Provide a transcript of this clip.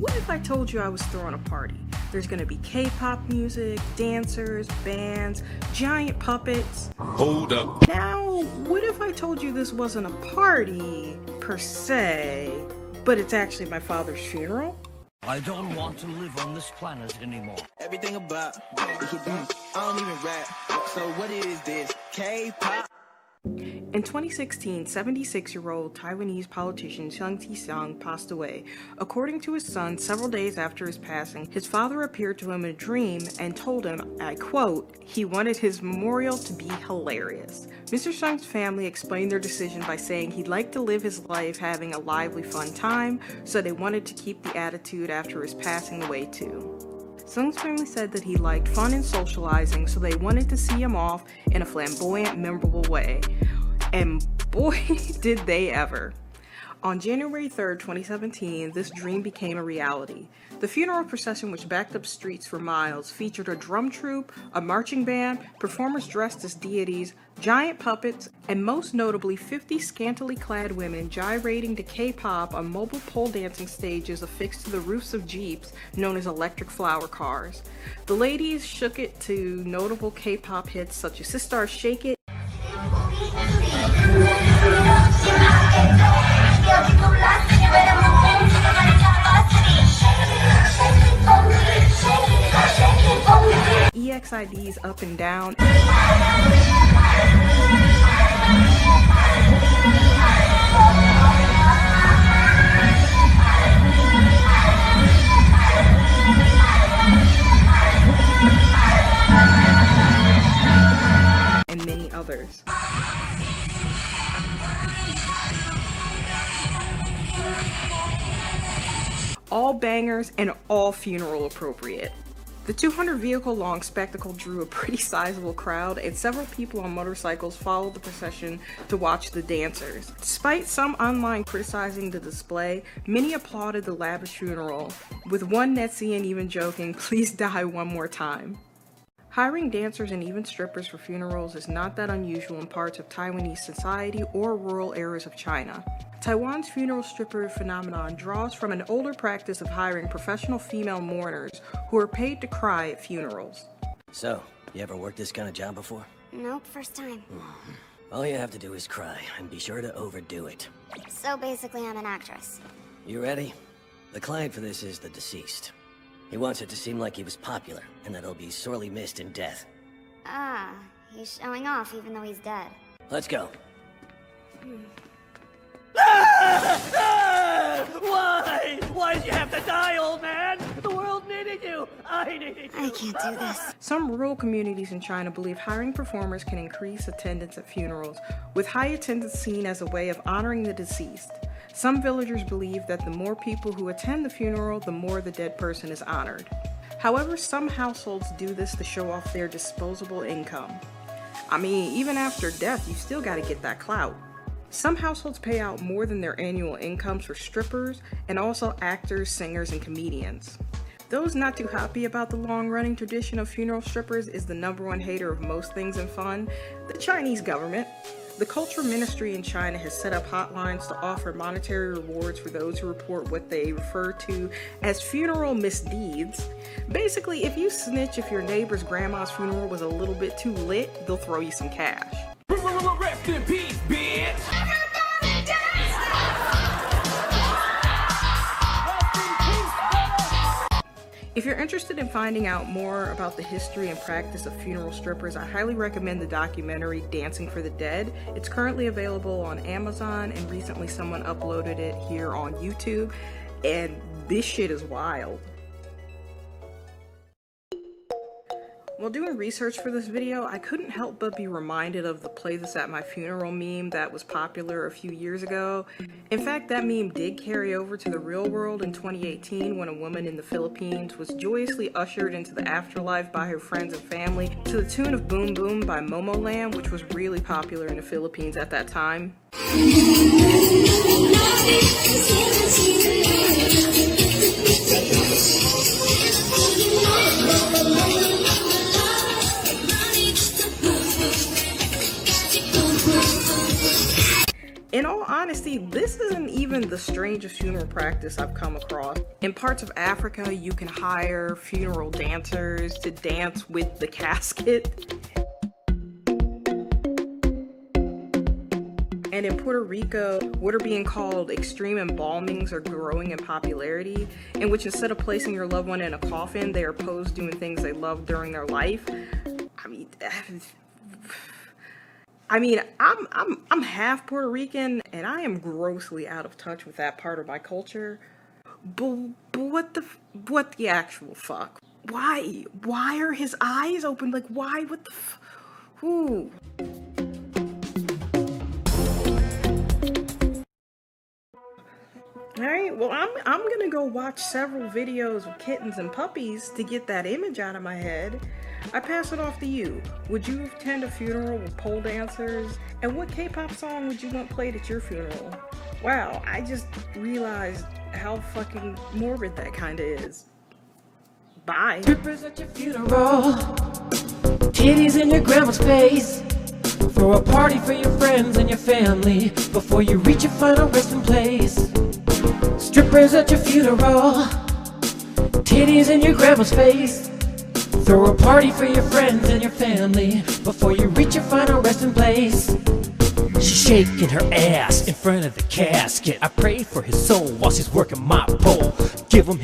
What if I told you I was throwing a party? There's gonna be K-pop music, dancers, bands, giant puppets. Hold up. Now, what if I told you this wasn't a party, per se, but it's actually my father's funeral? I don't want to live on this planet anymore. Everything about I don't even rap. So what is this? K-pop? In 2016, 76-year-old Taiwanese politician Chung Ti-sung passed away. According to his son, several days after his passing, his father appeared to him in a dream and told him, I quote, he wanted his memorial to be hilarious. Mr. Sung's family explained their decision by saying he'd like to live his life having a lively, fun time, so they wanted to keep the attitude after his passing away too. Sung's family said that he liked fun and socializing, so they wanted to see him off in a flamboyant, memorable way. And boy, did they ever. On January 3rd, 2017, this dream became a reality. The funeral procession, which backed up streets for miles, featured a drum troupe, a marching band, performers dressed as deities, giant puppets, and most notably 50 scantily clad women gyrating to K-pop on mobile pole dancing stages affixed to the roofs of Jeeps known as electric flower cars. The ladies shook it to notable K-pop hits such as Sistar Shake It, EXID's Up and Down, and many others. All bangers and all funeral appropriate. The 200-vehicle-long spectacle drew a pretty sizable crowd, and several people on motorcycles followed the procession to watch the dancers. Despite some online criticizing the display, many applauded the lavish funeral, with one Netzian even joking, "Please die one more time." Hiring dancers and even strippers for funerals is not that unusual in parts of Taiwanese society or rural areas of China. Taiwan's funeral stripper phenomenon draws from an older practice of hiring professional female mourners who are paid to cry at funerals. So, you ever worked this kind of job before? Nope, first time. All you have to do is cry, and be sure to overdo it. So basically I'm an actress. You ready? The client for this is the deceased. He wants it to seem like he was popular, and that he'll be sorely missed in death. Ah, he's showing off even though he's dead. Let's go. Why? Why did you have to die, old man? The world needed you. I needed you. I can't do this. Some rural communities in China believe hiring performers can increase attendance at funerals, with high attendance seen as a way of honoring the deceased. Some villagers believe that the more people who attend the funeral, the more the dead person is honored. However, some households do this to show off their disposable income. I mean, even after death, you still gotta get that clout. Some households pay out more than their annual incomes for strippers and also actors, singers, and comedians. Those not too happy about the long-running tradition of funeral strippers is the #1 hater of most things in fun, the Chinese government. The Culture Ministry in China has set up hotlines to offer monetary rewards for those who report what they refer to as funeral misdeeds. Basically, if you snitch if your neighbor's grandma's funeral was a little bit too lit, they'll throw you some cash. Rest in peace, bitch. If you're interested in finding out more about the history and practice of funeral strippers, I highly recommend the documentary Dancing for the Dead. It's currently available on Amazon, and recently someone uploaded it here on YouTube, and this shit is wild. While doing research for this video, I couldn't help but be reminded of the "Play This at My Funeral" meme that was popular a few years ago. In fact, that meme did carry over to the real world in 2018 when a woman in the Philippines was joyously ushered into the afterlife by her friends and family to the tune of Boom Boom by Momoland, which was really popular in the Philippines at that time. In all honesty, see, this isn't even the strangest funeral practice I've come across. In parts of Africa, you can hire funeral dancers to dance with the casket. And in Puerto Rico, what are being called extreme embalmings are growing in popularity, in which instead of placing your loved one in a coffin, they are posed doing things they loved during their life. I'm half Puerto Rican, and I am grossly out of touch with that part of my culture. But what the actual fuck? Why are his eyes open? Like, why? What the Ooh. Alright, well, I'm gonna go watch several videos of kittens and puppies to get that image out of my head. I pass it off to you. Would you attend a funeral with pole dancers? And what K-pop song would you want played at your funeral? Wow, I just realized how fucking morbid that kinda is. Bye. Strippers at your funeral, titties in your grandma's face. Throw a party for your friends and your family before you reach your final resting place. Strippers at your funeral, titties in your grandma's face. Throw a party for your friends and your family before you reach your final resting place. She's shaking her ass in front of the casket. I pray for his soul while she's working my pole. Give him